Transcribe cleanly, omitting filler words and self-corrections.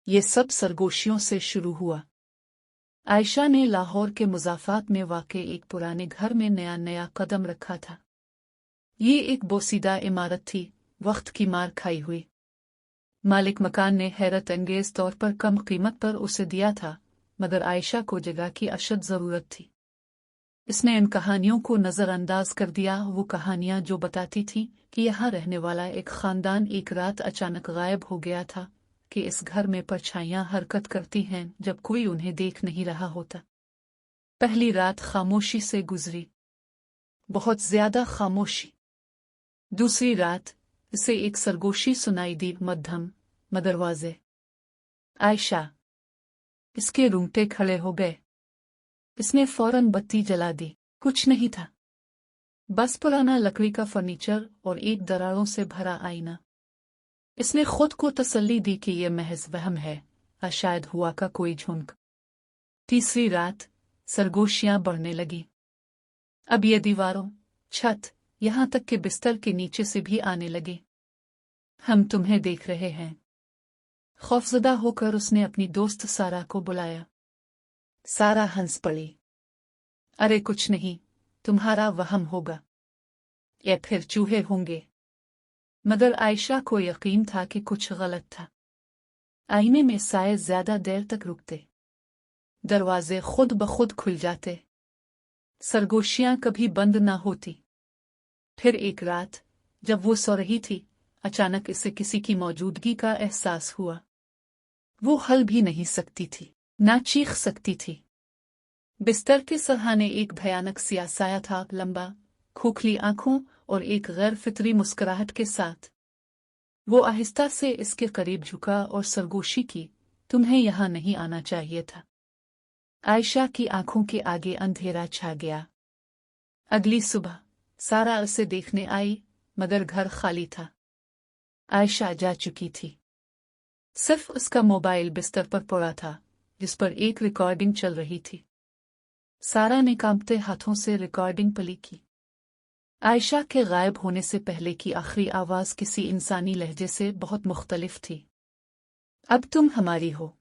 ये सब सरगोशियों से शुरू हुआ। आयशा ने लाहौर के मुज़ाफ़ात में वाक़े एक पुराने घर में नया नया कदम रखा था। ये एक बोसीदा इमारत थी, वक्त की मार खाई हुई। मालिक मकान ने हैरत अंगेज तौर पर कम कीमत पर उसे दिया था, मगर आयशा को जगह की अशद ज़रूरत थी। इसने इन कहानियों को नज़रअंदाज कर दिया, वो कहानियां जो बताती थीं कि यहाँ रहने वाला एक ख़ानदान एक रात अचानक गायब हो गया था, कि इस घर में परछाइयां हरकत करती हैं जब कोई उन्हें देख नहीं रहा होता। पहली रात खामोशी से गुजरी, बहुत ज्यादा खामोशी। दूसरी रात इसे एक सरगोशी सुनाई दी, मध्यम मगर वाज़े। आयशा, इसके रूंगटे खड़े हो गए। इसने फौरन बत्ती जला दी। कुछ नहीं था, बस पुराना लकड़ी का फर्नीचर और एक दरारों से भरा आईना। इसने खुद को तसल्ली दी कि यह महज वहम है, शायद हुआ का कोई झुंड। तीसरी रात सरगोशियां बढ़ने लगी। अब ये दीवारों, छत, यहां तक कि बिस्तर के नीचे से भी आने लगे। हम तुम्हें देख रहे हैं। खौफजदा होकर उसने अपनी दोस्त सारा को बुलाया। सारा हंस पड़ी। अरे कुछ नहीं, तुम्हारा वहम होगा, या फिर चूहे होंगे। मगर आयशा को यकीन था कि कुछ गलत था। आईने में साए ज्यादा देर तक रुकते, दरवाजे खुद ब खुद खुल जाते, सरगोशियां कभी बंद ना होती। फिर एक रात जब वो सो रही थी, अचानक इसे किसी की मौजूदगी का एहसास हुआ। वो हल भी नहीं सकती थी, ना चीख सकती थी। बिस्तर के सहाने एक भयानक सिया साया था, लंबा, खोखली आंखों और एक गैर फितरी मुस्कुराहट के साथ। वो आहिस्ता से इसके करीब झुका और सरगोशी की, तुम्हें यहां नहीं आना चाहिए था। आयशा की आंखों के आगे अंधेरा छा गया। अगली सुबह सारा उसे देखने आई, मगर घर खाली था। आयशा जा चुकी थी। सिर्फ उसका मोबाइल बिस्तर पर पड़ा था, जिस पर एक रिकॉर्डिंग चल रही थी। सारा ने कांपते हाथों से रिकॉर्डिंग प्ले की। आयशा के गायब होने से पहले की आखिरी आवाज किसी इंसानी लहजे से बहुत मुख्तलिफ थी। अब तुम हमारी हो।